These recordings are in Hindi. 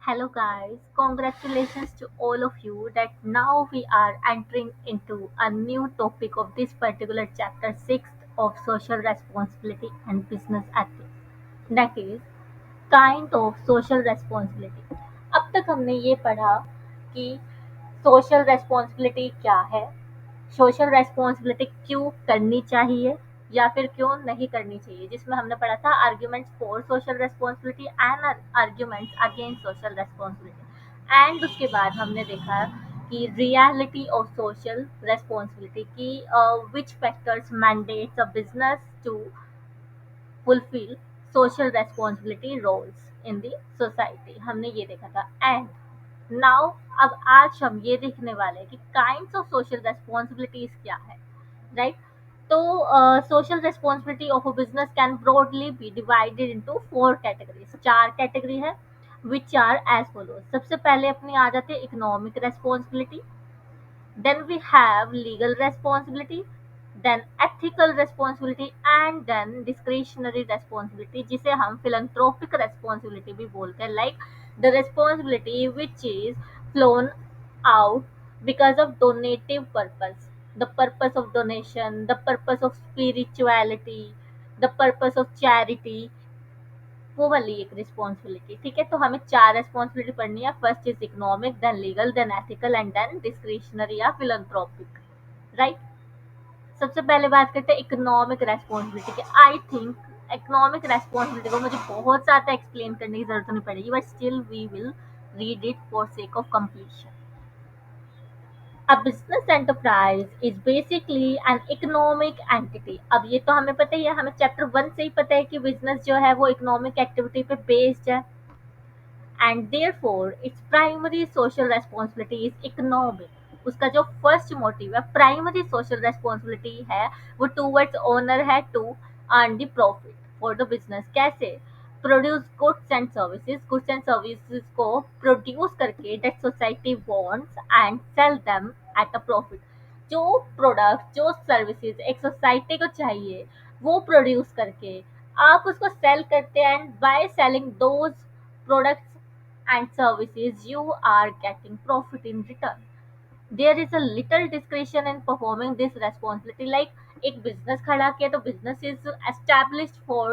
Hello guys, congratulations to all of you that now we are entering into a new topic of this particular chapter 6 of social responsibility and business ethics. That is kind of social responsibility. अब तक हमने ये पढ़ा कि सोशल रेस्पॉन्सिबिलिटी क्या है, सोशल रेस्पॉन्सिबिलिटी क्यों करनी चाहिए या फिर क्यों नहीं करनी चाहिए, जिसमें हमने पढ़ा था arguments for social responsibility and arguments against social responsibility. And उसके बाद हमने देखा कि रियलिटी ऑफ सोशल रेस्पॉन्सिबिलिटी की which factors mandates a business to fulfil social responsibility roles in the society, हमने ये देखा था। एंड नाउ अब आज हम ये देखने वाले हैं कि काइंड्स ऑफ सोशल रेस्पॉन्सिबिलिटीज क्या है, राइट। तो social responsibility of a business can broadly be divided into four categories, चार कैटेगरी है, विच आर एज फॉलोज। सबसे पहले अपनी आ जाती है economic responsibility, then we have legal responsibility, then ethical responsibility and then discretionary responsibility, जिसे हम philanthropic responsibility भी बोलते हैं, like the responsibility which is flown out because of donative purpose, the purpose of donation, the purpose of spirituality, the purpose of charity, वो वाली एक रिस्पॉन्सिबिलिटी। ठीक है, तो हमें चार रिस्पॉन्सिबिलिटी पढ़नी है। First is economic, then legal, then ethical and then discretionary या फिलंथ्रोपिक, राइट। सबसे पहले बात करते हैं इकोनॉमिक रेस्पॉन्सिबिलिटी की। आई थिंक इकोनॉमिक रेस्पॉन्सिबिलिटी को मुझे बहुत ज़्यादा एक्सप्लेन करने की जरूरत नहीं पड़ेगी, but still we will read it for sake of completion. A business enterprise is basically an economic entity। अब ये तो हमें पता ही है, हमें चैप्टर 1 से ही पता है कि बिजनेस जो है वो इकोनॉमिक एक्टिविटी पे बेस्ड है, and therefore its primary social responsibility is economic. उसका जो फर्स्ट मोटिव है, प्राइमरी सोशल रिस्पांसिबिलिटी है, वो टूवर्ड्स ओनर है to earn the profit for the business. कैसे? Produce goods and services, goods and services को प्रोड्यूस करके that society wants and sell them at a profit. जो प्रोडक्ट, जो सर्विसेज एक सोसाइटी को चाहिए, वो प्रोड्यूस करके आप उसको सेल करते हैं, and by selling those products and services you are getting profit in return. There is a little discretion in performing this responsibility, like एक business खड़ा किया तो business is established for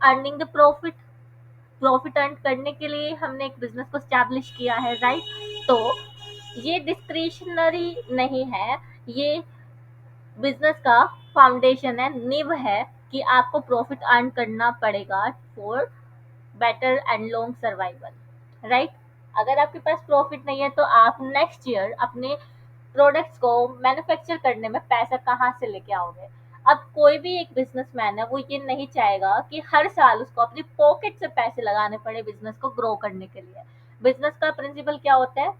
earning the profit, profit earn करने के लिए हमने एक बिजनेस को स्टैब्लिश किया है, राइट। तो ये डिस्क्रिशनरी नहीं है, ये बिजनेस का फाउंडेशन है, नींव है कि आपको प्रॉफिट अर्न करना पड़ेगा for better and long survival, right. अगर आपके पास प्रॉफिट नहीं है तो आप नेक्स्ट ईयर अपने प्रोडक्ट्स को मैन्युफैक्चर करने में पैसा कहाँ से लेके आओगे? अब कोई भी एक बिजनेसमैन है, वो ये नहीं चाहेगा कि हर साल उसको अपनी पॉकेट से पैसे लगाने पड़े बिजनेस को ग्रो करने के लिए। बिजनेस का प्रिंसिपल क्या होता है?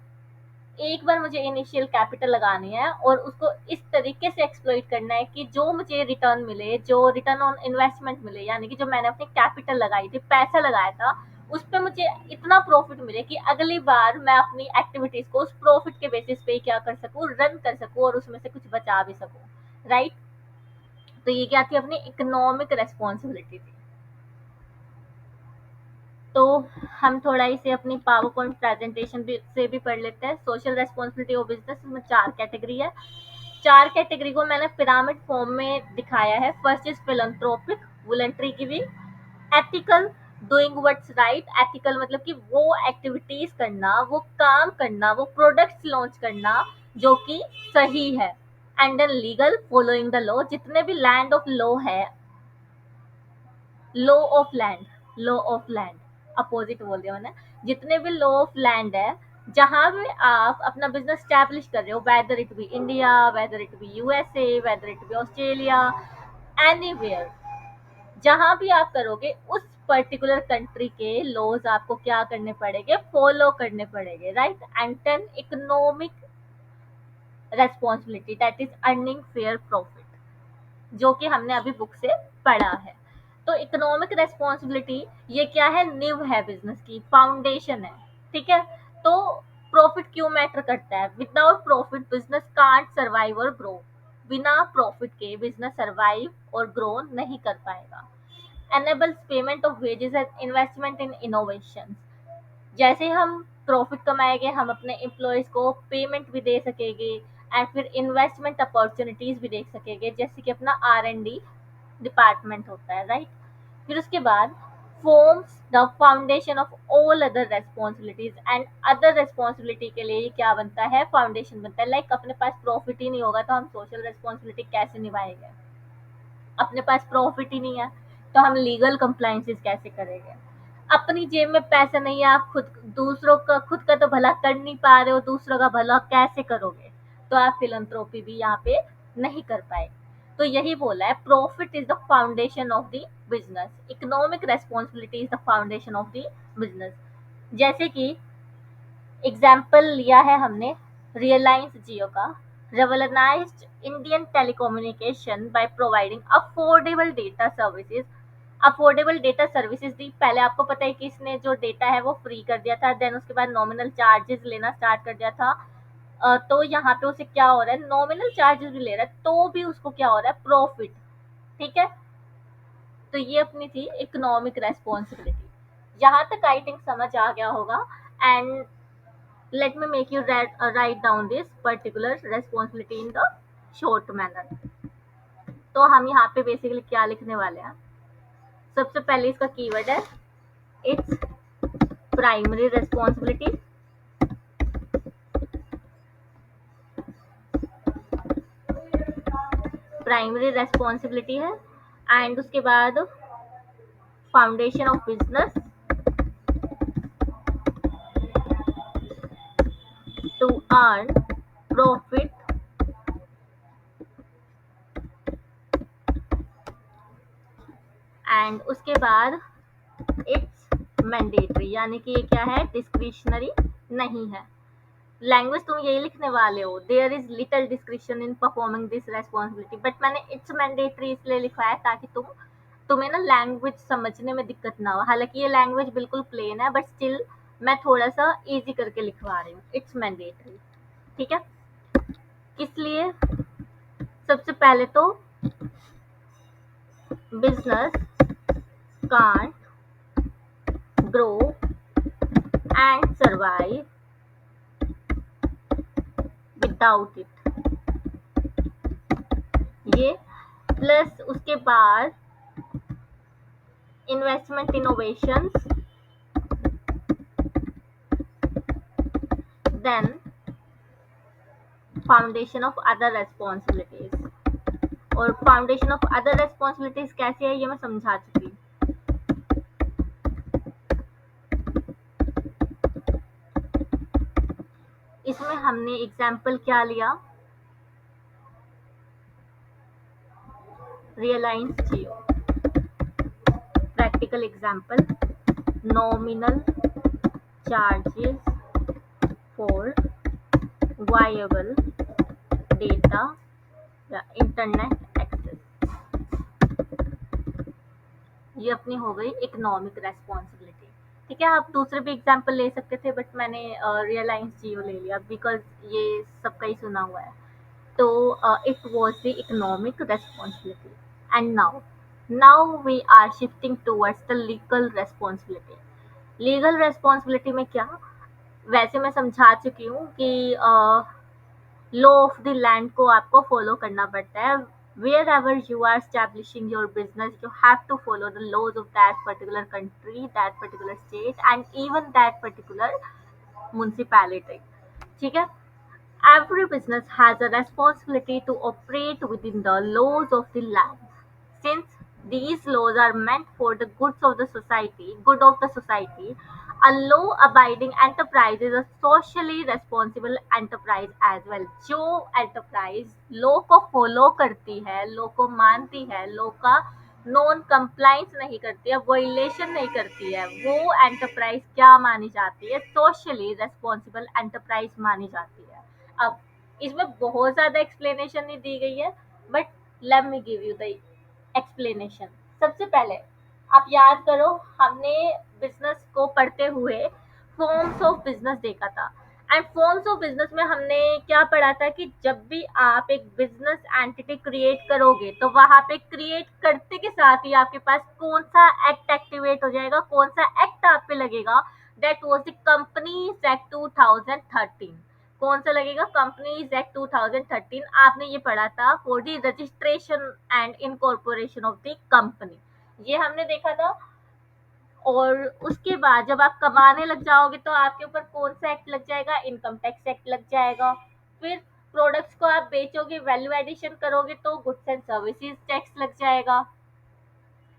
एक बार मुझे इनिशियल कैपिटल लगानी है और उसको इस तरीके से एक्सप्लॉइट करना है कि जो मुझे रिटर्न मिले, जो रिटर्न ऑन इन्वेस्टमेंट मिले, यानी कि जो मैंने अपनी कैपिटल लगाई थी, पैसा लगाया था, उस पे मुझे इतना प्रॉफिट मिले कि अगली बार मैं अपनी एक्टिविटीज को उस प्रॉफिट के बेसिस पे क्या कर सकूं, रन कर सकूं और उसमें से कुछ बचा भी सकूं, राइट। तो ये क्या थी? अपनी इकोनॉमिक रेस्पॉन्सिबिलिटी थी। तो हम थोड़ा इसे अपनी पावर पॉइंट प्रेजेंटेशन भी से भी पढ़ लेते हैं। सोशल रेस्पॉन्सिबिलिटी ऑफ बिजनेस में चार कैटेगरी है। चार कैटेगरी को मैंने पिरामिड फॉर्म में दिखाया है। First is philanthropic, voluntary giving. Ethical, doing what's right. Ethical मतलब कि वो एक्टिविटीज करना, वो काम करना, वो प्रोडक्ट्स लॉन्च करना जो कि सही है। And then legal, following the law. जितने भी लैंड ऑफ लॉ है, law of land, law of land, opposite बोल दिया मैंने। जितने भी लॉ ऑफ लैंड है, जहां भी आप अपना बिजनेस स्टैब्लिश कर रहे हो, whether it be India, whether it be USA, whether it be Australia, anywhere, जहां भी आप करोगे उस पर्टिकुलर कंट्री के लॉज आपको क्या करने पड़ेंगे? फॉलो करने पड़ेंगे, right. And then economic responsibility, that is earning fair profit, जो कि हमने अभी बुक से पढ़ा है। तो इकोनॉमिक रेस्पॉन्सिबिलिटी ये क्या है? नींव है बिजनेस की, फाउंडेशन है, ठीक है। तो प्रॉफिट क्यों मैटर करता है? Without profit business can't survive और ग्रो। बिना प्रॉफिट के बिजनेस सर्वाइव और ग्रो नहीं कर पाएगा। enables payment of wages and investment in innovations, जैसे हम प्रॉफिट कमाएंगे हम अपने एम्प्लॉयज़ को पेमेंट भी दे सकेंगे एंड फिर इन्वेस्टमेंट अपॉर्चुनिटीज़ भी देख सकेंगे, जैसे कि अपना R&D डिपार्टमेंट होता है, राइट? फिर उसके बाद forms the foundation of all other responsibilities and other responsibility के लिए ये क्या बनता है, फाउंडेशन बनता है। लाइक अपने पास प्रॉफिट ही नहीं होगा तो हम सोशल रेस्पॉन्सिबिलिटी कैसे निभाएंगे? अपने पास प्रॉफिट ही नहीं है तो हम लीगल कंप्लाइंसेस कैसे करेंगे? अपनी जेब में पैसा नहीं है, आप खुद दूसरों का खुद का तो भला कर नहीं पा रहे हो, दूसरों का भला कैसे करोगे? तो आप फिलंथ्रोपी भी यहाँ पे नहीं कर पाए। तो यही बोला है, profit is the foundation of the business, economic responsibility is the foundation of the business. जैसे कि एग्जाम्पल लिया है हमने रियलायंस जियो का, revolutionized Indian telecommunication by providing affordable data services दी। पहले आपको पता है कि इसने जो डेटा है वो फ्री कर दिया था, देन उसके बाद नॉमिनल चार्जेस लेना स्टार्ट कर दिया था। तो यहाँ पे उसे क्या हो रहा है, नॉमिनल चार्जेस भी ले रहा है तो भी उसको क्या हो रहा है, प्रॉफिट। ठीक है, तो ये अपनी थी इकोनॉमिक रेस्पॉन्सिबिलिटी। यहाँ तक आई थिंक समझ आ गया होगा। And let me make you write down this particular responsibility in the short manner। तो हम यहाँ पे बेसिकली क्या लिखने वाले हैं, सबसे पहले इसका कीवर्ड है it's primary responsibility. Primary responsibility है एंड उसके बाद foundation of business to earn profit and उसके बाद इट्स मैंडेटरी, यानी कि ये क्या है, डिस्क्रिशनरी नहीं है। लैंग्वेज तुम यही लिखने वाले हो, there is little description in performing this responsibility, but मैंने इट्स मैंडेटरी इसलिए लिखा है ताकि तुम्हें ना लैंग्वेज समझने में दिक्कत ना हो। हालांकि ये लैंग्वेज बिल्कुल प्लेन है बट स्टिल मैं थोड़ा सा इजी करके लिखवा रही हूँ, इट्स मैंडेटरी। ठीक है, किस लिए? सबसे पहले तो business can't grow and survive without it, ये प्लस उसके बाद investment innovations, then foundation of other responsibilities. और फाउंडेशन ऑफ अदर रेस्पॉन्सिबिलिटीज कैसे है ये मैं समझा चुकी हूँ। इसमें हमने एग्जाम्पल क्या लिया, Reliance Jio. Practical example, nominal charges for viable data या इंटरनेट एक्सेस, ये अपनी हो गई इकोनॉमिक रेस्पॉन्सिबिलिटी। ठीक है, आप दूसरे भी एग्जाम्पल ले सकते थे बट मैंने रियलायंस जियो ले लिया बिकॉज ये सबका ही सुना हुआ है। तो it was the economic responsibility, and now we are shifting towards the legal responsibility। Legal responsibility में क्या, वैसे मैं समझा चुकी हूँ कि लॉ ऑफ द लैंड को आपको फॉलो करना पड़ता है। wherever you are establishing your business you have to follow the laws of that particular country, that particular state and even that particular municipality। ठीक है, every business has a responsibility to operate within the laws of the land. Since these laws are meant for the good of the society, a law-abiding enterprise is a socially responsible enterprise as well। जो enterprise law को follow करती है, law को मानती है, law का नॉन कंप्लाइंस नहीं करती है, वायलेशन नहीं करती है, वो एंटरप्राइज क्या मानी जाती है, सोशली रेस्पॉन्सिबल एंटरप्राइज मानी जाती है। अब इसमें बहुत ज़्यादा एक्सप्लेनेशन नहीं दी गई है but let me give you the explanation. सबसे पहले आप याद करो, हमने बिजनेस को पढ़ते हुए फॉर्म्स ऑफ बिजनेस देखा था एंड फॉर्म्स ऑफ बिजनेस में हमने क्या पढ़ा था कि जब भी आप एक बिजनेस एंटिटी क्रिएट करोगे तो वहां पे क्रिएट करते के साथ ही आपके पास कौन सा एक्ट एक्टिवेट हो जाएगा, कौन सा एक्ट आप पे लगेगा, that was the companies act 2013। कौन सा लगेगा? Companies act 2013। आपने ये पढ़ा था for the registration and incorporation of the company, ये हमने देखा था। और उसके बाद जब आप कमाने लग जाओगे तो आपके ऊपर कौन सा एक्ट लग जाएगा? इनकम टैक्स एक्ट लग जाएगा। फिर प्रोडक्ट्स को आप बेचोगे, वैल्यू एडिशन करोगे तो गुड्स एंड सर्विसेज टैक्स लग जाएगा।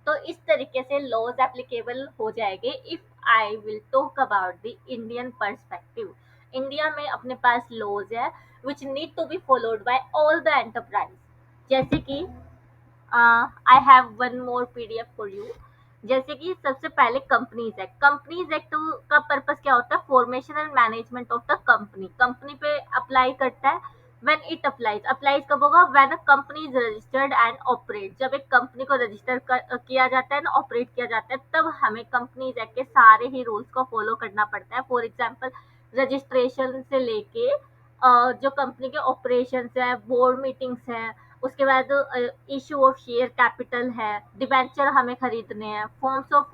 तो इस तरीके से लॉज एप्लीकेबल हो जाएंगे। If I will talk about the Indian perspective, India में अपने पास लॉज है which need to be followed by all the enterprise. जैसे कि I have one more PDF for you. जैसे कि सबसे पहले कंपनीज एक्ट, कंपनीज एक्ट का पर्पस क्या होता है? Formation and management of the company, company पे अप्लाई करता है। व्हेन इट अप्लाइज, अप्लाइज कब होगा? When a company is registered and operate, जब एक कंपनी को रजिस्टर किया जाता है ना, ऑपरेट किया जाता है, तब हमें कंपनीज एक्ट के सारे ही रूल्स को फॉलो करना पड़ता है। फॉर एग्जाम्पल, रजिस्ट्रेशन से लेके जो कंपनी के ऑपरेशन है, बोर्ड मीटिंग्स है, उसके बाद इशू ऑफ शेयर कैपिटल है, डिबेंचर हमें खरीदने हैं, फॉर्म्स ऑफ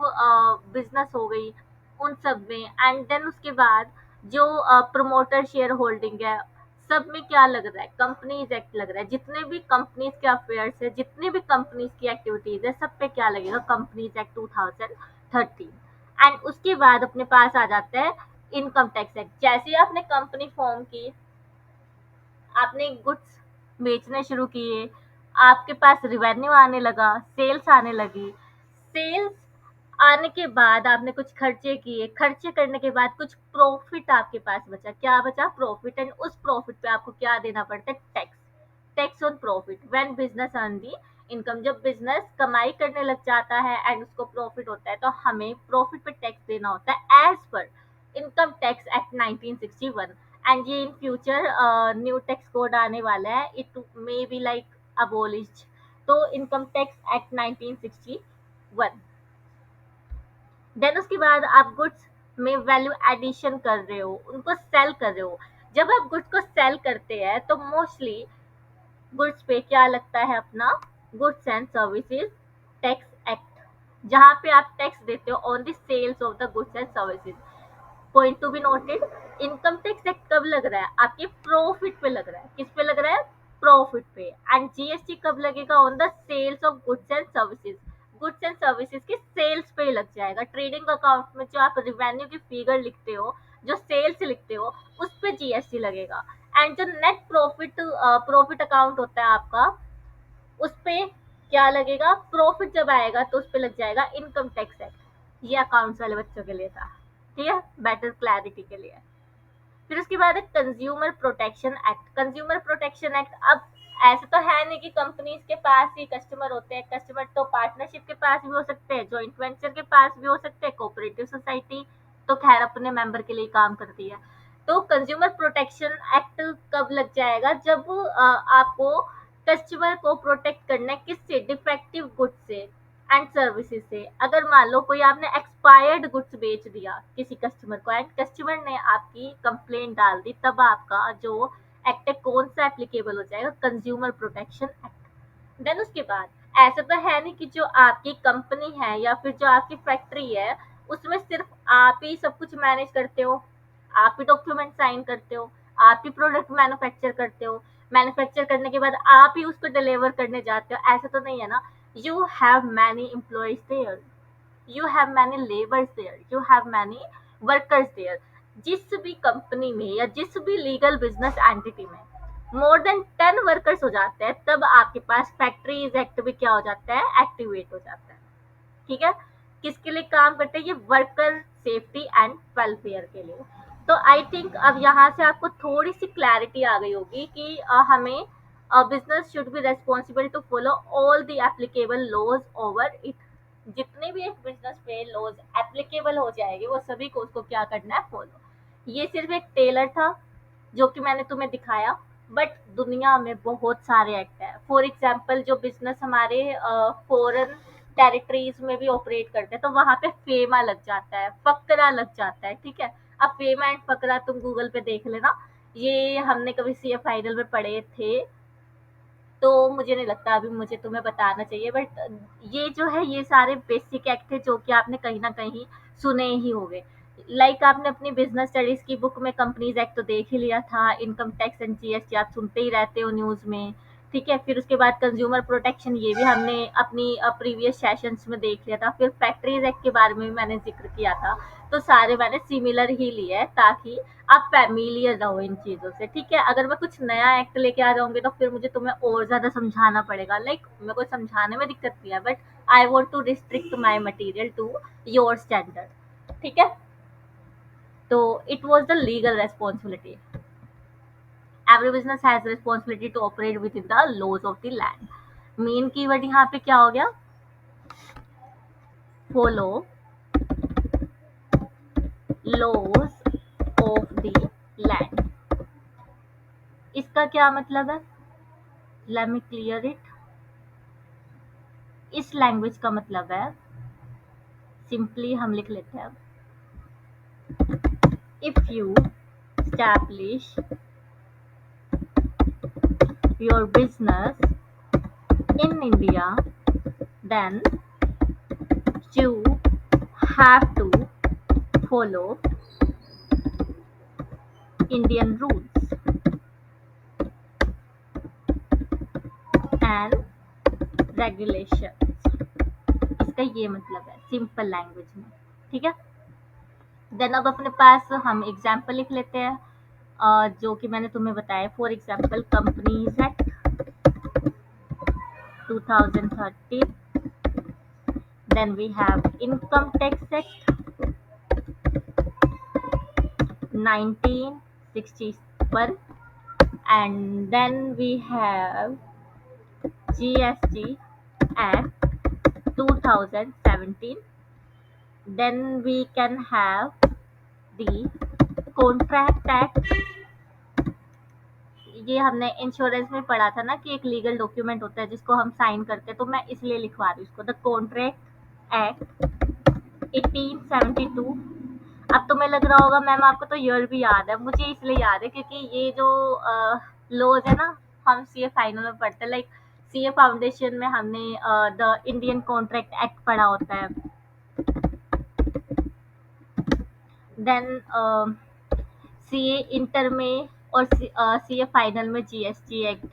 बिजनेस हो गई उन सब में। एंड देन उसके बाद जो प्रमोटर शेयर होल्डिंग है, सब में क्या लग रहा है? कंपनीज एक्ट लग रहा है। जितने भी कंपनीज के अफेयर्स है, जितने भी कंपनीज की एक्टिविटीज है, सब पे क्या लगेगा? Companies act 2013। एंड उसके बाद अपने पास आ जाता है इनकम टैक्स एक्ट। जैसे ही आपने कंपनी फॉर्म की, आपने गुड्स बेचने शुरू किए, आपके पास रिवेन्यू आने लगा, सेल्स आने लगी। सेल्स आने के बाद आपने कुछ खर्चे किए, खर्चे करने के बाद कुछ प्रॉफिट आपके पास बचा। क्या बचा? प्रॉफिट। एंड उस प्रॉफिट पे आपको क्या देना पड़ता है? Tax. Tax on profit when business earn the income, जब बिजनेस कमाई करने लग जाता है एंड उसको प्रॉफिट होता है, तो हमें प्रॉफिट पे टैक्स देना होता है as per income tax act 1961। And ये in future new tax code आने वाला है, it may be like abolished. तो इनकम टैक्स एक्ट 1961। देन उसके बाद आप गुड्स में वैल्यू एडिशन कर रहे हो, उनको सेल कर रहे हो। जब आप गुड्स को सेल करते हैं तो मोस्टली गुड्स पे क्या लगता है? अपना goods and services tax act, जहाँ पे आप टैक्स देते हो on the sales of the goods and services. Point to be noted, income tax act कब लग रहा है? आपके प्रॉफिट पे लग रहा है। किस पे लग रहा है? प्रॉफिट पे। एंड जीएसटी कब लगेगा? On the sales of goods and services. Goods and services के सेल्स पे लग जाएगा। ट्रेडिंग अकाउंट में जो आप रेवेन्यू की फिगर लिखते हो, जो सेल्स लिखते हो, उस पे जीएसटी लगेगा। एंड जो नेट प्रॉफिट प्रॉफिट अकाउंट होता है आपका, उस पे क्या लगेगा? प्रॉफिट जब आएगा तो उस पे लग जाएगा इनकम टैक्स एक्ट। ये अकाउंट्स वाले बच्चों के लिए था, ठीक है, बेटर क्लैरिटी के लिए। फिर उसके बाद है consumer protection act. Consumer protection act, अब ऐसे तो है नहीं कि कंपनीज के पास ही कस्टमर होते हैं। कस्टमर तो पार्टनरशिप के पास भी हो सकते हैं, जॉइंट वेंचर के पास भी हो सकते हैं, कोऑपरेटिव सोसाइटी तो खैर अपने मेंबर के लिए काम करती है। तो कंज्यूमर प्रोटेक्शन एक्ट कब लग जाएगा? जब आपको कस्टमर को प्रोटेक्ट करना है, किससे? डिफेक्टिव गुड्स से एंड सर्विसेज से। अगर मान लो कोई आपने एक्सपायर्ड गुड्स बेच दिया किसी कस्टमर को एंड कस्टमर ने आपकी कंप्लेंट डाल दी, तब आपका जो एक्ट है कौन सा एप्लीकेबल हो जाएगा? Consumer protection act. देन उसके बाद ऐसा तो है नहीं कि जो आपकी कंपनी है या फिर जो आपकी फैक्ट्री है, उसमें सिर्फ आप ही सब कुछ मैनेज करते हो, आप ही डॉक्यूमेंट साइन करते हो, आप ही प्रोडक्ट मैन्युफैक्चर करते हो, मैन्युफैक्चर करने के बाद आप ही उसको डिलीवर करने जाते हो। ऐसा तो नहीं है ना। You have many employees there, you have many laborers there, you have many workers there। जिस भी कंपनी में या जिस भी लीगल बिजनेस एंटिटी में मोर देन 10 वर्कर्स हो जाते हैं, तब आपके पास फैक्ट्रीज एक्ट भी क्या हो जाता है? एक्टिवेट हो जाता है। ठीक है, किसके लिए काम करते हैं? ये वर्कर सेफ्टी एंड वेलफेयर के लिए। तो आई थिंक अब यहाँ से आपको थोड़ी सी क्लैरिटी आ गई होगी कि हमें business should be responsible to follow all the applicable laws over it. जितने भी एक बिजनेस पे लॉज एप्लीकेबल हो जाएंगे, वो सभी को उसको क्या करना है? फॉलो। ये सिर्फ एक टेलर था जो कि मैंने तुम्हें दिखाया, बट दुनिया में बहुत सारे एक्ट हैं। फॉर एग्जाम्पल, जो बिजनेस हमारे फॉरेन टेरिटरीज में भी ऑपरेट करते हैं, तो वहां पे फेमा लग जाता है, फकरा लग जाता है। ठीक है, अब फेमा एंड फकरा तुम गूगल पे देख लेना, ये हमने कभी सीए फाइनल में पढ़े थे। तो मुझे नहीं लगता अभी मुझे तुम्हें बताना चाहिए, बट ये जो है ये सारे बेसिक एक्ट है जो कि आपने कहीं ना कहीं सुने ही होंगे। आपने अपनी बिजनेस स्टडीज की बुक में कंपनीज एक्ट तो देख ही लिया था, इनकम टैक्स एंड जीएसटी आप सुनते ही रहते हो न्यूज में। ठीक है, फिर उसके बाद कंज्यूमर प्रोटेक्शन, ये भी हमने अपनी प्रीवियस सेशंस में देख लिया था। फिर फैक्ट्रीज एक्ट के बारे में भी मैंने जिक्र किया था। तो सारे मैंने सिमिलर ही लिए हैं, ताकि आप फैमिलियर रहो इन चीजों से। ठीक है, अगर मैं कुछ नया एक्ट लेके आ जाऊंगी तो फिर मुझे तुम्हें और ज्यादा समझाना पड़ेगा। मेरे को समझाने में दिक्कत नहीं है, but I want to restrict my material to your standard. ठीक है, so it was the legal responsibility. Every business has responsibility to operate within the laws of the land. Main keyword यहाँ पे क्या हो गया? Follow laws of the land. इसका क्या मतलब है? Let me clear it. इस लैंग्वेज का मतलब है, सिंपली हम लिख लेते हैं, if you establish your business in India, then you have to follow Indian rules and regulations। इसका ये मतलब है सिंपल लैंग्वेज में। ठीक है, देन अब अपने पास हम एग्जाम्पल लिख लेते हैं, जो कि मैंने तुम्हें बताया। For example companies act 2013, then we have income tax act 1961, and then we have GST act 2017, then we can have the contract act. ये हमने इंश्योरेंस में पढ़ा था ना कि एक लीगल डॉक्यूमेंट होता है जिसको हम साइन करते हैं, तो मैं इसलिए लिखवा रही हूँ इसको, द कॉन्ट्रैक्ट एक्ट 1872। अब तुम्हें लग रहा होगा मैम आपको तो ईयर भी याद है। मुझे इसलिए याद है क्योंकि ये जो लॉज है ना, हम सीए फाइनल में पढ़ते हैं। सीए फाउंडेशन में हमने द इंडियन कॉन्ट्रैक्ट एक्ट पढ़ा होता है। देन सीए इंटर में और सीए फाइनल में जीएसटी एक्ट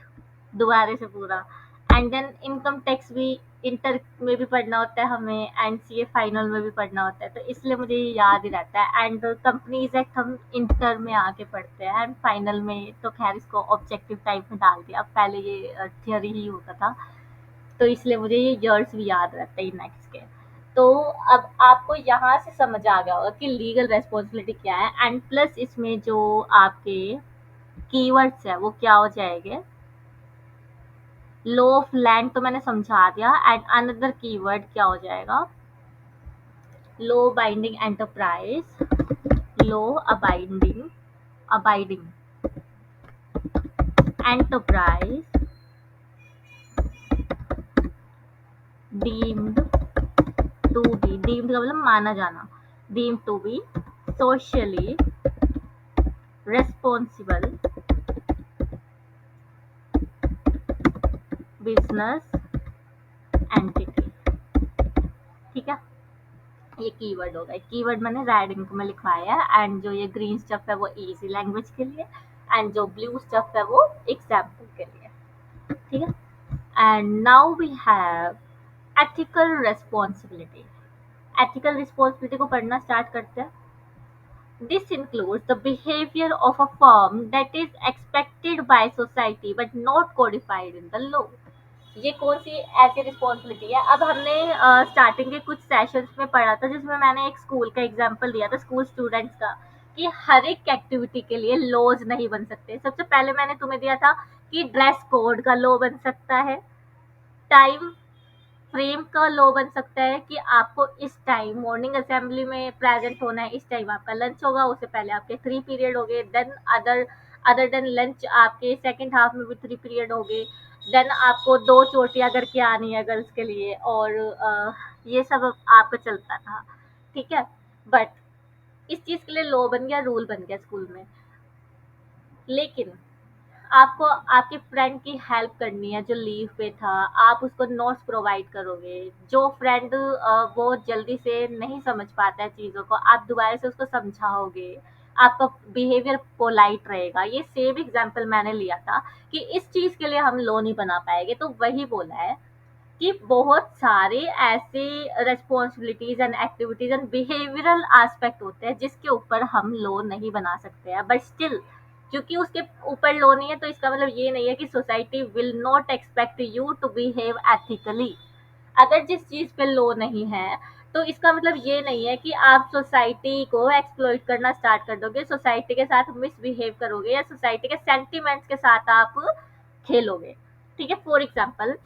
दोबारा से पूरा। एंड देन इनकम टैक्स भी इंटर में भी पढ़ना होता है हमें, एंड सीए फाइनल में भी पढ़ना होता है, तो इसलिए मुझे ये याद ही रहता है। एंड कंपनीज एक्ट हम इंटर में आके पढ़ते हैं, एंड फाइनल में तो खैर इसको ऑब्जेक्टिव टाइप में डाल दिया, पहले ये थियोरी ही होता था, तो इसलिए मुझे ये ईयर्स भी याद रहते हैं नेक्स्ट के। तो अब आपको यहाँ से समझ आ गया होगा कि लीगल रेस्पॉन्सिबिलिटी क्या है, एंड प्लस इसमें जो आपके कीवर्ड्स है वो क्या हो जाएंगे। लॉ ऑफ लैंड तो मैंने समझा दिया, एंड अनदर कीवर्ड क्या हो जाएगा? Law binding enterprise, law abiding abiding enterprise deemed to be, deemed का मतलब माना जाना, deemed to be socially responsible business entity. ठीक है, ये कीवर्ड होगा। कीवर्ड मैंने रेड इंक में लिखवाया है, एंड जो ये ग्रीन स्टफ है वो इजी लैंग्वेज के लिए, एंड जो ब्लू स्टफ है वो एग्जाम्पल के लिए। ठीक है, and now we have ethical responsibility. Ethical responsibility को पढ़ना स्टार्ट करते हैं। This includes the behavior of a firm that is expected by society but not codified in the law। ये कौन सी ऐसी रिस्पॉन्सिबिलिटी है? अब हमने स्टार्टिंग के कुछ सेशंस में पढ़ा था जिसमें मैंने एक स्कूल का एग्जांपल दिया था, स्कूल स्टूडेंट्स का, कि हर एक एक्टिविटी के लिए लॉज नहीं बन सकते। सबसे पहले मैंने तुम्हें दिया था कि ड्रेस कोड का लॉ बन सकता है, टाइम फ्रेम का लॉ बन सकता है कि आपको इस टाइम मॉर्निंग असेंबली में प्रेजेंट होना है, इस टाइम आपका लंच होगा, उससे पहले आपके 3 पीरियड हो गए, then other other than lunch आपके सेकंड हाफ में भी 3 पीरियड हो गए, देन आपको 2 चोटियां करके आनी है गर्ल्स के लिए, और ये सब आपका चलता था। ठीक है, बट इस चीज के लिए लॉ बन गया, रूल बन गया स्कूल में। लेकिन आपको आपके फ्रेंड की हेल्प करनी है जो लीव पे था, आप उसको नोट्स प्रोवाइड करोगे। जो फ्रेंड बहुत जल्दी से नहीं समझ पाता है चीज़ों को, आप दोबारा से उसको समझाओगे। आपका बिहेवियर पोलाइट रहेगा। ये सेम एग्जांपल मैंने लिया था कि इस चीज़ के लिए हम लॉ नहीं बना पाएंगे, तो वही बोला है कि बहुत सारे ऐसे responsibilities and activities and behavioural aspect होते हैं जिसके ऊपर हम लॉ नहीं बना सकते हैं, बट स्टिल क्योंकि उसके ऊपर लॉ नहीं है तो इसका मतलब ये नहीं है कि society will not expect you to behave ethically. अगर जिस चीज पे लॉ नहीं है तो इसका मतलब ये नहीं है कि आप सोसाइटी को एक्सप्लॉइट करना स्टार्ट कर दोगे, सोसाइटी के साथ मिसबिहेव करोगे या सोसाइटी के सेंटिमेंट्स के साथ आप खेलोगे। ठीक है, for example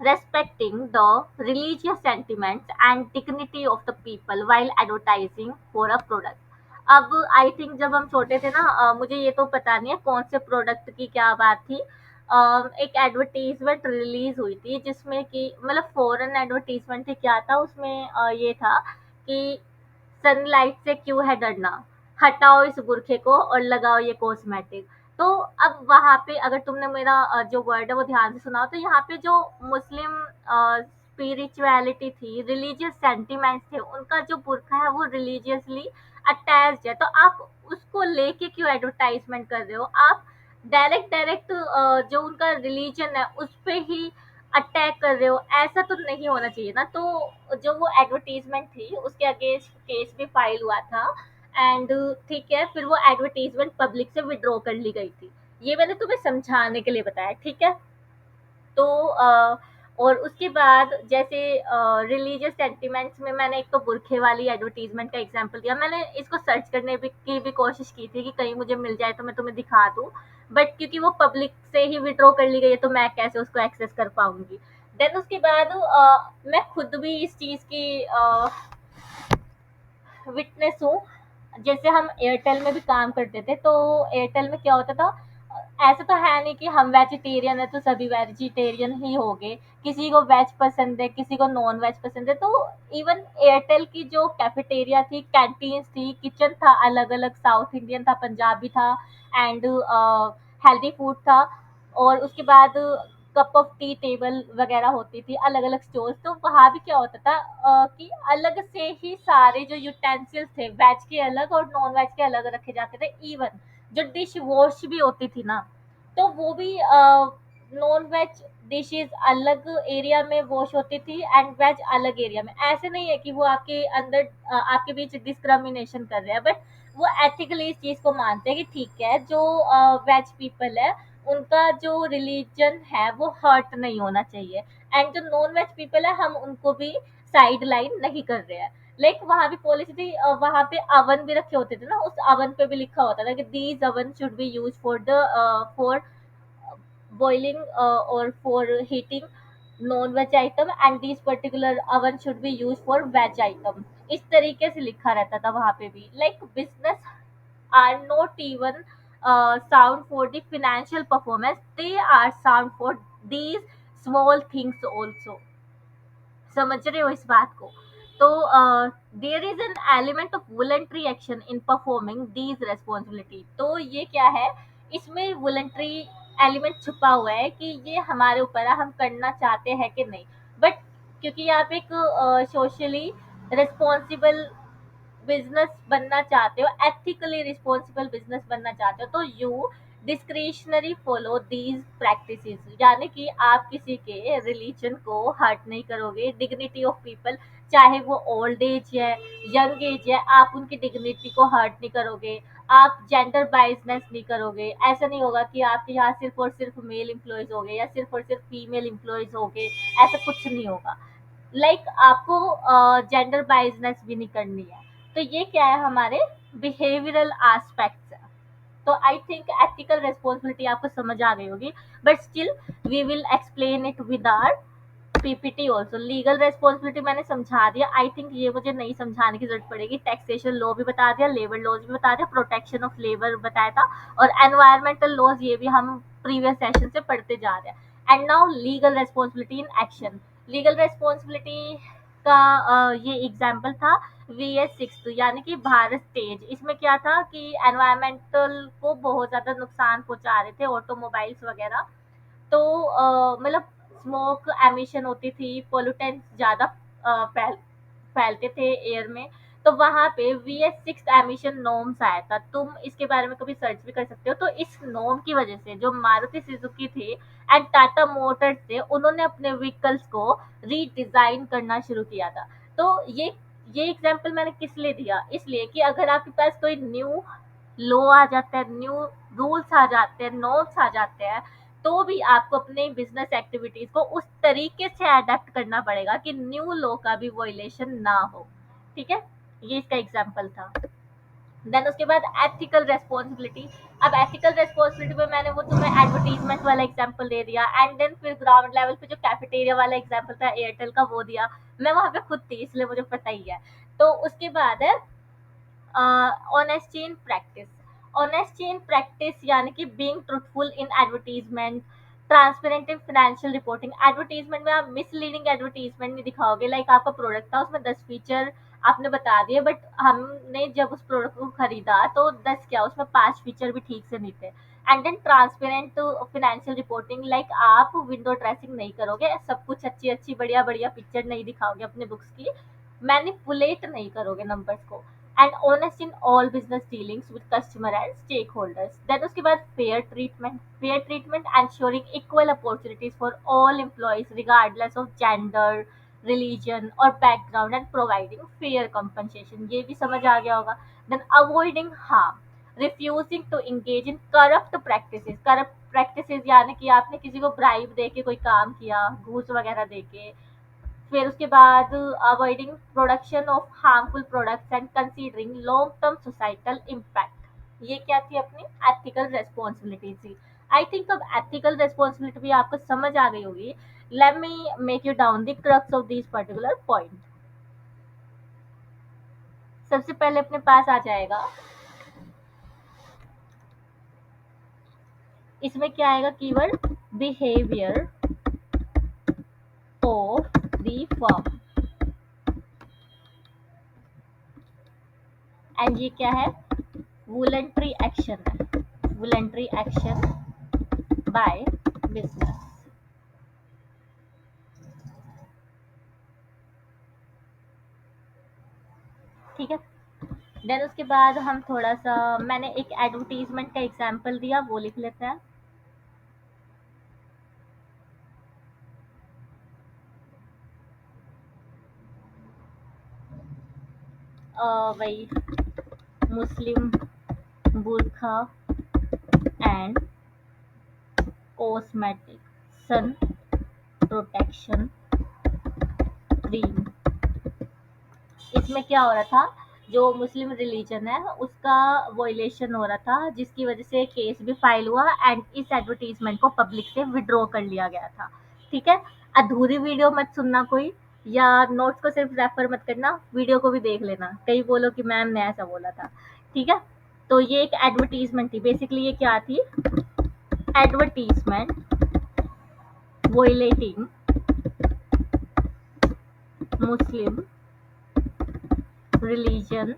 respecting the religious sentiments and dignity of the people while advertising for a product। अब आई थिंक जब हम छोटे थे ना, मुझे ये तो पता नहीं है कौन से प्रोडक्ट की क्या बात थी। एक एडवर्टीजमेंट रिलीज हुई थी जिसमें कि मतलब फॉरेन एडवर्टीजमेंट थी, क्या था उसमें ये था कि सनलाइट से क्यों है डरना, हटाओ इस बुरखे को और लगाओ ये कॉस्मेटिक। तो अब वहां पे अगर तुमने मेरा जो वर्ड है वो ध्यान से सुना हो, तो यहाँ पे जो मुस्लिम स्पिरिचुअलिटी थी, रिलीजियस सेंटिमेंट्स थे, उनका जो बुरखा है वो रिलीजियसली अटैच्ड है। तो आप उसको लेके क्यों एडवर्टाइजमेंट कर रहे हो? आप डायरेक्ट डायरेक्ट जो उनका रिलीजन है उस पे ही अटैक कर रहे हो, ऐसा तो नहीं होना चाहिए ना। तो जो वो एडवर्टीजमेंट थी उसके अगेंस्ट केस भी फाइल हुआ था। एंड ठीक है, फिर वो एडवर्टीजमेंट पब्लिक से विड्रॉ कर ली गई थी। ये मैंने तुम्हें समझाने के लिए बताया, ठीक है। तो और उसके बाद जैसे रिलीजियस सेंटिमेंट्स में मैंने एक तो बुरखे वाली एडवर्टीजमेंट का एग्जांपल दिया। मैंने इसको सर्च करने की भी कोशिश की थी कि कहीं मुझे मिल जाए तो मैं तुम्हें दिखा दूं, बट क्योंकि वो पब्लिक से ही विड्रॉ कर ली गई है तो मैं कैसे उसको एक्सेस कर पाऊंगी। देन उसके बाद मैं खुद भी इस चीज की विटनेस हूँ। जैसे हम एयरटेल में भी काम करते थे, तो एयरटेल में क्या होता था, ऐसा तो है नहीं कि हम वेजिटेरियन है तो सभी वेजिटेरियन ही हो गए। किसी को वेज पसंद है, किसी को नॉन वेज पसंद है। तो इवन एयरटेल की जो कैफेटेरिया थी, कैंटीन्स थी, किचन था अलग अलग, साउथ इंडियन था, पंजाबी था, एंड हेल्दी फूड था। और उसके बाद कप ऑफ टी टेबल वगैरह होती थी, अलग अलग स्टोर्स। तो वहाँ भी क्या होता था कि अलग से ही सारे जो यूटेंसिल्स थे, वेज के अलग और नॉन वेज के अलग रखे जाते थे। इवन जो डिश वॉश भी होती थी ना, तो वो भी नॉन वेज डिशेज अलग एरिया में वॉश होती थी एंड वेज अलग एरिया में। ऐसे नहीं है कि वो आपके अंदर आपके बीच डिस्क्रिमिनेशन कर रहे हैं, बट वो एथिकली इस चीज को मानते हैं कि ठीक है, जो वेज पीपल है उनका जो रिलीजन है वो हर्ट नहीं होना चाहिए, एंड जो नॉन वेज पीपल है हम उनको भी साइड लाइन नहीं कर रहे हैं। लाइक वहां भी पॉलिसी थी, वहां पे अवन भी रखे होते थे ना, उस अवन पे भी लिखा होता था कि these oven should be use for the for boiling or for heating non-veg item, and these particular oven should be used for veg item। इस तरीके से लिखा रहता था वहां पे भी। Like business are not even sound for the financial performance, they are sound for these small things also। समझ रहे हो इस बात को? तो there is an element of voluntary action in performing these responsibility. तो ये क्या है, इसमें वॉलंटरी एलिमेंट छुपा हुआ है कि ये हमारे ऊपर है, हम करना चाहते हैं कि नहीं। बट क्योंकि आप एक सोशली रिस्पॉन्सिबल बिजनेस बनना चाहते हो, एथिकली रिस्पॉन्सिबल बिजनेस बनना चाहते हो, तो you discretionary follow these practices. यानी कि आप किसी के रिलीजन को हर्ट नहीं करोगे, डिग्निटी ऑफ पीपल, चाहे वो ओल्ड एज है, यंग एज है, आप उनकी डिग्निटी को हर्ट नहीं करोगे। आप जेंडर बाइजनेस नहीं करोगे। ऐसा नहीं होगा कि आपके यहाँ सिर्फ और सिर्फ मेल एम्प्लॉयज हो गए या सिर्फ और सिर्फ फीमेल एम्प्लॉयज हो गए, ऐसा कुछ नहीं होगा। लाइक आपको जेंडर बाइजनेस भी नहीं करनी है। तो ये क्या है, हमारे बिहेवियरल एस्पेक्ट्स है। तो आई थिंक एथिकल रिस्पॉन्सिबिलिटी आपको समझ आ गई होगी, but still we will explain it with our PPT also. Legal responsibility मैंने समझा दिया, आई थिंक ये मुझे नहीं समझाने की जरूरत पड़ेगी। टैक्सेशन लॉ भी बता दिया, लेबर लॉज भी बता दिया, प्रोटेक्शन ऑफ लेबर बताया था, और एनवायरमेंटल लॉज ये भी हम प्रीवियस सेशन से पढ़ते जा रहे हैं। And now legal responsibility in action. Legal responsibility इसका ये एग्जाम्पल था VS 6 यानी कि भारत स्टेज। इसमें क्या था कि एनवायरमेंटल को बहुत ज्यादा नुकसान पहुंचा रहे थे ऑटोमोबाइल्स वगैरह। तो मतलब स्मोक एमिशन होती थी, पोल्यूटेंट्स ज़्यादा फैलते थे एयर में। तो वहाँ पे VS 6 एमिशन नॉर्म्स आया था, तुम इसके बारे में कभी सर्च भी कर सकते हो। तो इस नॉर्म की वजह से जो मारुति सुजुकी थे एंड टाटा मोटर्स थे, उन्होंने अपने व्हीकल्स को रीडिजाइन करना शुरू किया था। तो ये एग्जाम्पल मैंने किस लिए दिया, इसलिए कि अगर आपके पास कोई न्यू लॉ आ जाता है, न्यू रूल्स आ जाते हैं, नॉर्म्स आ जाते हैं, तो भी आपको अपने बिजनेस एक्टिविटीज को उस तरीके से अडेप्ट करना पड़ेगा कि न्यू लॉ का भी वॉयलेशन ना हो। ठीक है, ये इसका एग्जाम्पल था। देन उसके बाद एथिकल रेस्पॉन्सिबिलिटी। अब एथिकल रेस्पॉन्सिबिलिटी में मैंने वो तुम्हें एडवर्टीजमेंट वाला एग्जाम्पल दे दिया, एंड देन फिर ग्राउंड लेवल पे जो कैफेटेरिया वाला एग्जाम्पल था एयरटेल का, वो दिया। मैं वहां पे खुद थी इसलिए मुझे पता ही है। तो उसके बाद है honesty in practice. Honesty in practice यानी कि being truthful in advertisement, transparent in financial reporting. Advertisement में आप मिसलीडिंग एडवर्टीजमेंट नहीं दिखाओगे, लाइक आपका प्रोडक्ट था, उसमें 10 फीचर आपने बता दिए, बट हमने जब उस प्रोडक्ट को खरीदा तो 10 क्या, उसमें 5 फीचर भी ठीक से नहीं थे। And then transparent financial reporting, like आप विंडो ड्रेसिंग नहीं करोगे, सब कुछ अच्छी अच्छी बढ़िया बढ़िया पिक्चर नहीं दिखाओगे अपने बुक्स की, मैनिपुलेट नहीं करोगे नंबर्स को। And honest in all business dealings with customer and stakeholders. Then उसके बाद fair treatment. Fair treatment ensuring equal opportunities for all employees regardless of gender, religion और background, and providing fair compensation, ये भी समझ आ गया होगा। Then avoiding harm, refusing to engage in corrupt practices. Corrupt practices यानी कि आपने किसी को ब्राइब दे के कोई काम किया, घूस वगैरह दे के। फिर उसके बाद avoiding production of harmful products and considering long term societal impact. ये क्या थी अपनी एथिकल रेस्पॉन्सिबिलिटी थी। आई थिंक अब एथिकल रेस्पॉन्सिबिलिटी भी आपको समझ आ गई होगी। Let me make you down the crux of this particular point. सबसे पहले अपने पास आ जाएगा, इसमें क्या आएगा keyword, behaviour of the firm. And ये क्या है, वॉलंटरी एक्शन है, वॉलंटरी एक्शन बाय बिजनेस। ठीक है। देन उसके बाद हम थोड़ा सा, मैंने एक एडवर्टीजमेंट का एग्जांपल दिया, वो लिख लेते हैं। वही मुस्लिम बुरखा and cosmetic sun protection cream. इसमें क्या हो रहा था, जो मुस्लिम रिलीजन है उसका वॉयलेशन हो रहा था, जिसकी वजह से केस भी फाइल हुआ एंड इस एडवर्टीजमेंट को पब्लिक से विड्रॉ कर लिया गया था। ठीक है, अधूरी वीडियो मत सुनना कोई, या नोट्स को सिर्फ रेफर मत करना, वीडियो को भी देख लेना, कहीं बोलो कि मैम ने ऐसा बोला था। ठीक है, तो ये एक एडवर्टीजमेंट थी, बेसिकली ये क्या थी, advertisement violating Muslim religion,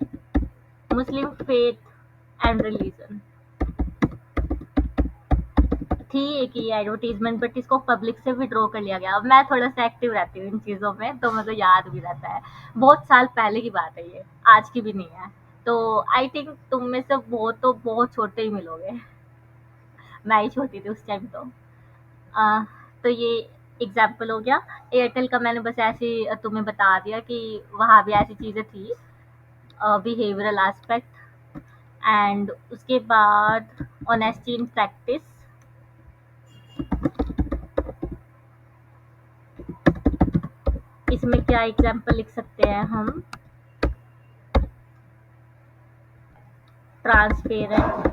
Muslim faith and religion थी एक ही एडवर्टीजमेंट, बट इसको पब्लिक से विड्रॉ कर लिया गया। अब मैं थोड़ा सा एक्टिव रहती हूँ इन चीज़ों में, तो मुझे याद भी रहता है। बहुत साल पहले की बात है ये, आज की भी नहीं है। तो आई थिंक तुम में से बहुत तो बहुत छोटे ही मिलोगे, मैं ही छोटी थी उस टाइम तो। आ, तो ये एग्जाम्पल हो गया। एयरटेल का मैंने बस ऐसे ही तुम्हें बता दिया कि वहाँ भी ऐसी चीज़ें थी, बिहेवियरल एस्पेक्ट। एंड उसके बाद ऑनेस्टी इन प्रैक्टिस। इसमें क्या एग्जाम्पल लिख सकते हैं हम, ट्रांसपेरेंट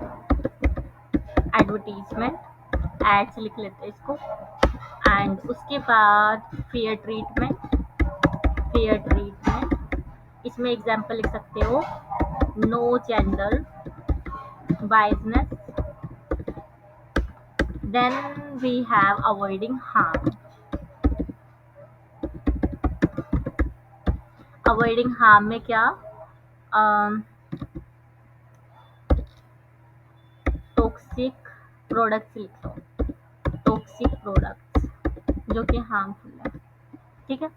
एडवर्टीजमेंट, एड्स लिख लेते हैं इसको। एंड उसके बाद फेयर ट्रीटमेंट, फेयर ट्रीटमेंट, इसमें एग्जाम्पल लिख सकते हो, no gender biasness. Then we have avoiding harm. Avoiding harm में क्या, टॉक्सिक प्रोडक्ट्स लिख लो, टॉक्सिक प्रोडक्ट्स जो कि हार्मफुल है। ठीक है,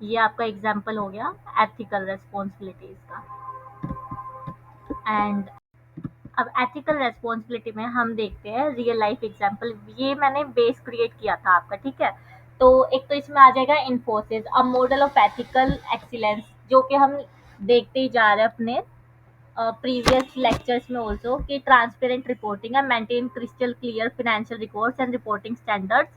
ये आपका एग्जाम्पल हो गया एथिकल रेस्पॉन्सिबिलिटीज का। एंड अब एथिकल रेस्पॉन्सिबिलिटी में हम देखते हैं रियल लाइफ एग्जांपल। ये मैंने बेस क्रिएट किया था आपका, ठीक है। तो एक तो इसमें आ जाएगा Infosys, a model of ethical excellence, जो कि हम देखते ही जा रहे हैं अपने प्रीवियस लेक्चर्स में ऑल्सो, कि ट्रांसपेरेंट रिपोर्टिंग है, maintain crystal clear financial records and reporting standards,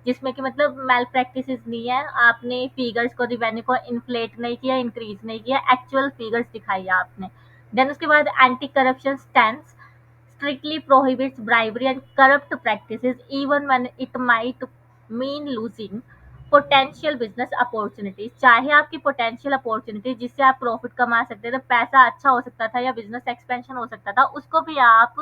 जिसमें कि मतलब मेल प्रैक्टिसेस नहीं है, आपने फिगर्स को, रिवेन्यू को इन्फ्लेट नहीं किया, इंक्रीज नहीं किया, एक्चुअल फिगर्स दिखाई है आपने। देन उसके बाद anti corruption stand strictly prohibits bribery and corrupt practices even when it might mean losing potential business opportunities। चाहे आपकी potential opportunity जिससे आप प्रॉफिट कमा सकते थे, पैसा अच्छा हो सकता था या बिजनेस एक्सपेंशन हो सकता था, उसको भी आप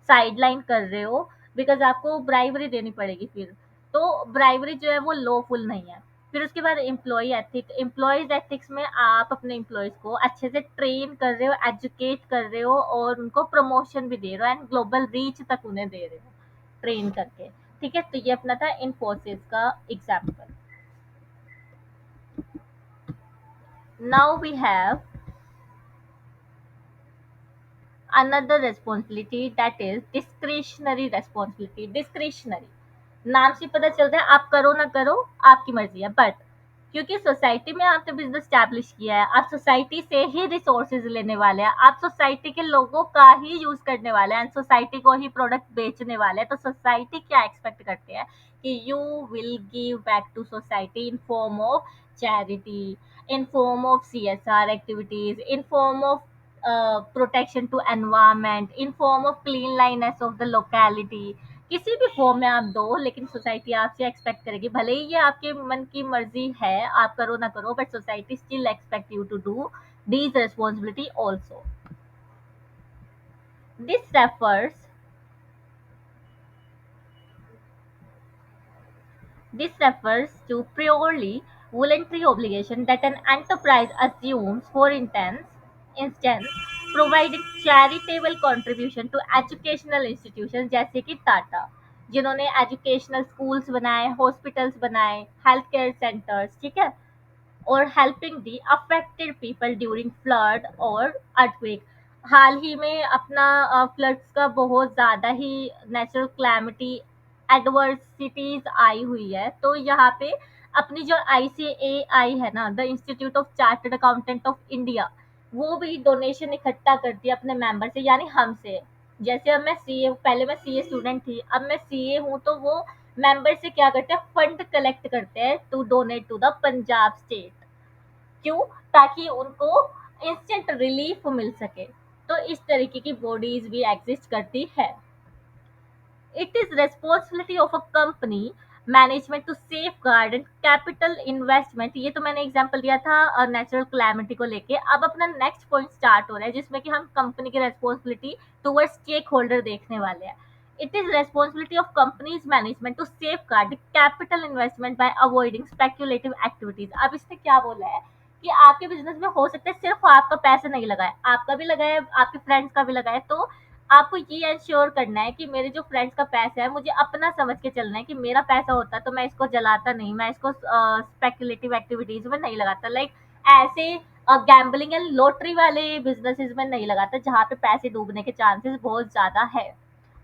साइडलाइन कर रहे हो, बिकॉज आपको ब्राइबरी देनी पड़ेगी फिर। तो ब्राइबरी जो है वो लॉफुल नहीं है। फिर उसके बाद एम्प्लॉय एथिक, एम्प्लॉयज एथिक्स में आप अपने एम्प्लॉयज को अच्छे से ट्रेन कर रहे हो, एजुकेट कर रहे हो, और उनको प्रमोशन भी दे रहे हो, एंड ग्लोबल रीच तक उन्हें दे रहे हो ट्रेन करके। ठीक है, तो ये अपना था इन्फोसिस का example. Now we have another responsibility, that is discretionary responsibility। discretionary नाम से पता चलता है आप करो ना करो आपकी मर्जी है, बट क्योंकि सोसाइटी में आपने बिजनेस स्टैब्लिश किया है, आप सोसाइटी से ही रिसोर्सेज लेने वाले हैं, आप सोसाइटी के लोगों का ही यूज करने वाले हैं एंड सोसाइटी को ही प्रोडक्ट बेचने वाले हैं, तो सोसाइटी क्या एक्सपेक्ट करते हैं कि you will give back to society in form of charity, in form of CSR activities, in form of protection to environment, in form of cleanliness of the locality. किसी भी फॉर्म में आप दो, लेकिन सोसाइटी आपसे एक्सपेक्ट करेगी, भले ही ये आपके मन की मर्जी है आप करो ना करो, but society still expect you to do these responsibility also। this refers This refers to purely voluntary obligation that an enterprise assumes, for instance, providing charitable contribution to educational institutions जैसे कि टाटा, जिन्होंने एजुकेशनल स्कूल्स बनाए, हॉस्पिटल्स बनाए, हेल्थ केयर सेंटर्स, ठीक है, और helping the affected people during flood और अर्थक्वेक। हाल ही में अपना फ्लड्स का बहुत ज़्यादा ही नेचुरल क्लैमिटी एडवर्सिटीज आई हुई है, तो यहाँ पे अपनी जो ICAI है ना, the institute of chartered accountant of India, वो भी डोनेशन इकट्ठा करती है अपने मेंबर से, यानी हमसे। जैसे अब मैं CA, पहले मैं CA स्टूडेंट थी, अब मैं CA हूँ, तो वो मेंबर से क्या करते हैं, फंड कलेक्ट करते हैं to donate to the Punjab state. क्यों? ताकि उनको इंस्टेंट रिलीफ मिल सके। तो इस तरीके की बॉडीज भी एग्जिस्ट करती है। It is responsibility of a company management to safeguard and capital investment. ये तो मैंने एग्जांपल दिया था नेचुरल क्लैमिटी को लेके। अब अपना नेक्स्ट पॉइंट स्टार्ट हो रहा है, जिसमें कि हम कंपनी की रेस्पॉन्सिबिलिटी टुवर्ड्स स्टेक होल्डर देखने वाले हैं। It is responsibility of companies management to safeguard capital investment by avoiding speculative activities. अब इसने क्या बोला है कि आपके बिजनेस में हो सकता है सिर्फ आपका पैसा नहीं लगा है, आपका भी लगा है, आपके फ्रेंड्स का भी लगा है, तो आपको ये एंश्योर करना है कि मेरे जो फ्रेंड्स का पैसा है, मुझे अपना समझ के चलना है कि मेरा पैसा होता तो मैं इसको जलाता नहीं, मैं इसको स्पेकुलेटिव एक्टिविटीज में नहीं लगाता, लाइक ऐसे गैम्बलिंग एंड लॉटरी वाले बिजनेसेस में नहीं लगाता जहाँ पे पैसे डूबने के चांसेस बहुत ज्यादा है।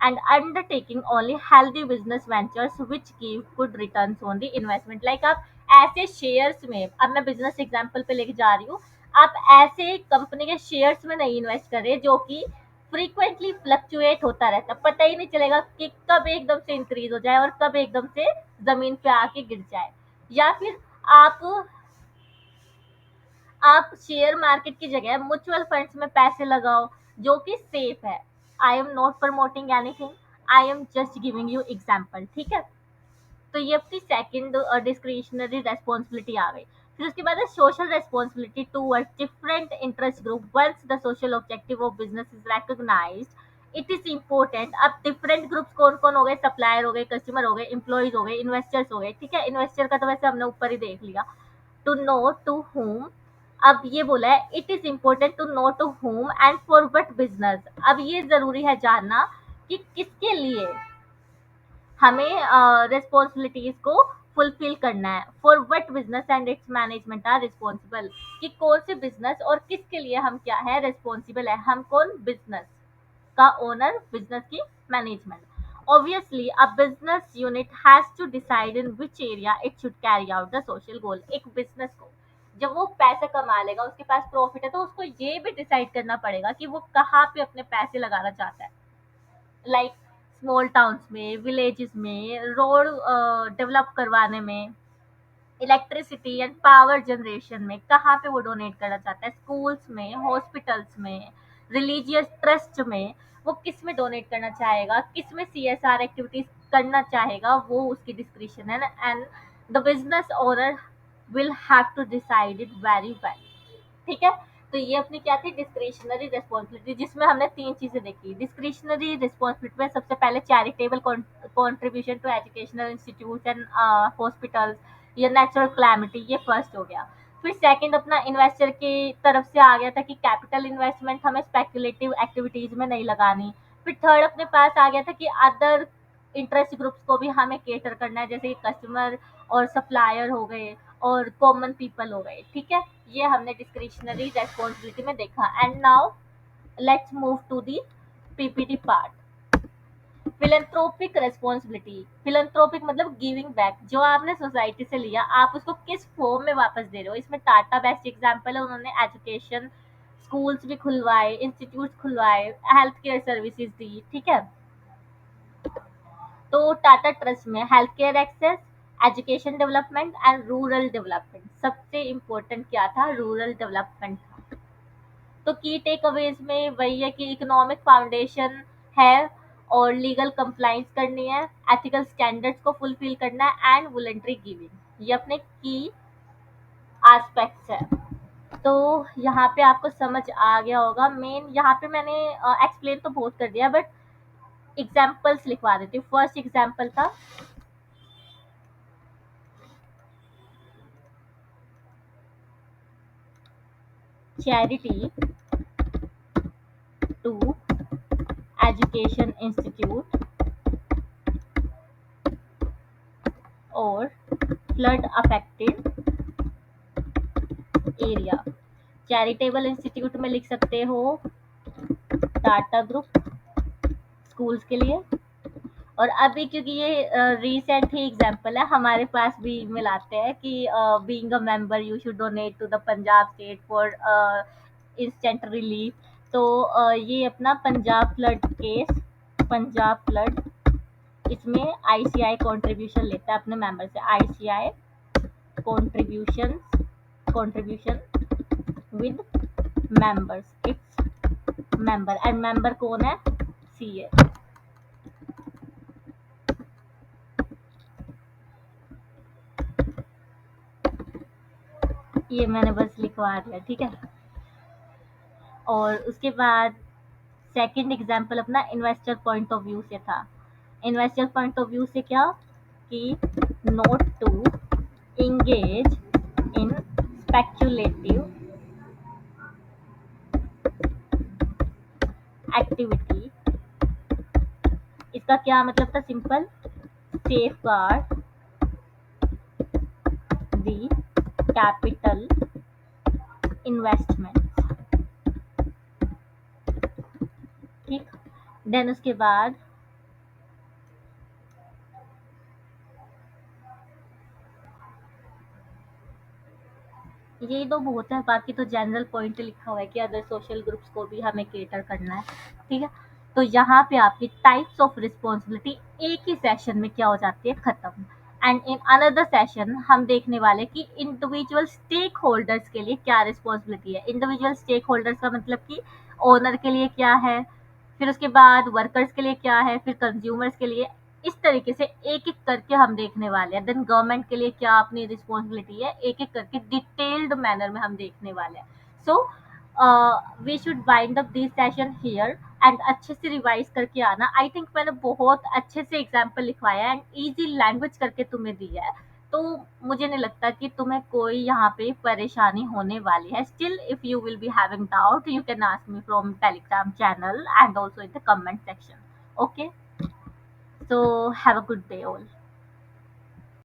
And undertaking only healthy business ventures which give good returns on the investment. Like आप ऐसे शेयर्स में, अब मैं बिजनेस एग्जांपल पे लेके जा रही हूँ, आप ऐसे कंपनी के शेयर्स में नहीं इन्वेस्ट कर रहे जो कि फ्रीक्वेंटली फ्लक्चुएट होता रहता, पता ही नहीं चलेगा कि कब एकदम से इंक्रीज हो जाए और कब एकदम से जमीन पे आके गिर जाए। या फिर आप आप शेयर मार्केट की जगह म्यूचुअल फंड्स में पैसे लगाओ, जो कि सेफ है। I am not promoting anything, I am just giving you example, ठीक है। तो ये अपनी सेकंड डिस्क्रिशनरी रेस्पॉन्सिबिलिटी आ गई। फिर उसके बाद है social responsibility towards different interest group. Once the social objective of business is recognised it is important. अब डिफरेंट ग्रुप्स कौन कौन हो गए, सप्लायर हो गए, कस्टमर हो गए, एम्प्लॉयज हो गए, इन्वेस्टर्स हो गए, ठीक है। इन्वेस्टर का तो वैसे हमने ऊपर ही देख लिया। टू नो टू whom अब ये बोला है it is important to know to whom and for what business. अब ये जरूरी है जानना कि किसके लिए हमें रिस्पॉन्सिबिलिटीज को फुलफिल करना है। For what business and its management are responsible, कि कौन से बिजनेस और किसके लिए हम क्या है रिस्पॉन्सिबल है। हम कौन, बिजनेस का ओनर, बिजनेस की management. Obviously, a business unit has to decide in which area it should carry out the social goal। एक बिजनेस को जब वो पैसे कमा लेगा, उसके पास प्रॉफिट है, तो उसको ये भी डिसाइड करना पड़ेगा कि वो कहाँ पे अपने पैसे लगाना चाहता है। लाइक स्मॉल टाउन्स में, विलेजेस में, रोड डेवलप करवाने में, इलेक्ट्रिसिटी एंड पावर जनरेशन में कहाँ पे वो डोनेट करना चाहता है। स्कूल्स में, हॉस्पिटल्स में, रिलीजियस ट्रस्ट में, वो किस में डोनेट करना चाहेगा, किस में सीएसआर एक्टिविटीज करना चाहेगा, वो उसकी डिस्क्रिप्शन है। And the business owner will have to decide it very well. ठीक है। तो ये अपनी क्या थी, डिस्क्रिशनरी रिस्पॉन्सिबिलिटी, जिसमें हमने तीन चीजें देखी। डिस्क्रिशनरी रिस्पॉन्सिबिलिटी में सबसे पहले charitable contribution to educational institute and hospitals या नेचुरल क्लैमिटी, ये फर्स्ट हो गया। फिर सेकंड अपना इन्वेस्टर की तरफ से आ गया था कि कैपिटल इन्वेस्टमेंट हमें स्पेकुलेटिव एक्टिविटीज में नहीं लगानी। फिर थर्ड अपने पास आ गया था कि अदर इंटरेस्ट ग्रुप्स को भी हमें केटर करना है, जैसे कस्टमर और सप्लायर हो गए और कॉमन पीपल हो गए। ठीक है। ये हमने डिस्क्रिशनरी रेस्पॉन्सिबिलिटी में देखा। And now let's move to the PPT part. Philanthropic responsibility, philanthropic मतलब गिविंग बैक। जो आपने सोसाइटी से लिया, आप उसको किस फॉर्म में वापस दे रहे हो। इसमें टाटा बेस्ट एग्जांपल है, उन्होंने एजुकेशन, स्कूल्स भी खुलवाए, इंस्टीट्यूट खुलवाए, हेल्थ केयर सर्विसेज दी। ठीक है। तो टाटा ट्रस्ट में health care access, education development and rural development. सबसे इम्पोर्टेंट क्या था, रूरल डेवलपमेंट था। तो की टेक अवेज में वही है कि इकोनॉमिक फाउंडेशन है, और लीगल कंप्लाइंस करनी है, एथिकल स्टैंडर्ड्स को फुलफिल करना है, एंड वॉलंटरी गिविंग। ये अपने की एस्पेक्ट्स है। तो यहाँ पे आपको समझ आ गया होगा। मेन यहाँ पे मैंने एक्सप्लेन तो बहुत कर दिया, बट एग्जाम्पल्स लिखवा देती हूँ। फर्स्ट एग्जाम्पल था चैरिटी टू एजुकेशन इंस्टीट्यूट और flood affected area. Charitable institute में लिख सकते हो टाटा ग्रुप स्कूल्स के लिए। और अभी क्योंकि ये रिसेंट ही एग्जांपल है, हमारे पास भी ईमेल आते हैं कि being a member you should donate to the Punjab state for instant relief. तो ये अपना Punjab flood case, Punjab flood, इसमें आईसीआई कंट्रीब्यूशन लेता है अपने मेंबर से। ICI contribution, contribution with members, its member, and member कौन है, सीए। ये मैंने बस लिखवा दिया। ठीक है। और उसके बाद सेकंड एग्जांपल अपना इन्वेस्टर पॉइंट ऑफ व्यू से था। इन्वेस्टर पॉइंट ऑफ व्यू से क्या, कि not to engage in speculative activity. इसका क्या मतलब था, simple, safeguard the capital investment. ठीक। देन उसके बाद ये तो बहुत है, बाकी तो जनरल पॉइंट लिखा हुआ है कि अदर सोशल ग्रुप्स को भी हमें केटर करना है। ठीक है। तो यहाँ पे आपकी टाइप्स ऑफ रिस्पॉन्सिबिलिटी एक ही सेशन में क्या हो जाती है, खत्म। एंड इन अनदर सेशन हम देखने वाले कि इंडिविजुअल स्टेक होल्डर्स के लिए क्या रिस्पॉन्सिबिलिटी है। इंडिविजुअल स्टेक होल्डर्स का मतलब कि ओनर के लिए क्या है, फिर उसके बाद वर्कर्स के लिए क्या है, फिर कंज्यूमर्स के लिए। इस तरीके से एक एक करके हम देखने वाले हैं। देन गवर्नमेंट के लिए क्या अपनी रिस्पॉन्सिबिलिटी है, एक एक करके डिटेल्ड मैनर में हम देखने वाले हैं। So we should wind up this session here, and अच्छे से रिवाइज करके आना। आई थिंक मैंने बहुत अच्छे से एग्जाम्पल लिखवाया है एंड ईजी लैंग्वेज करके तुम्हें दिया है। तो मुझे नहीं लगता कि तुम्हें कोई यहाँ पे परेशानी होने वाली है. Still if you will be having doubt you can ask me from Telegram channel and also in the comment section. Okay, so have a good day all.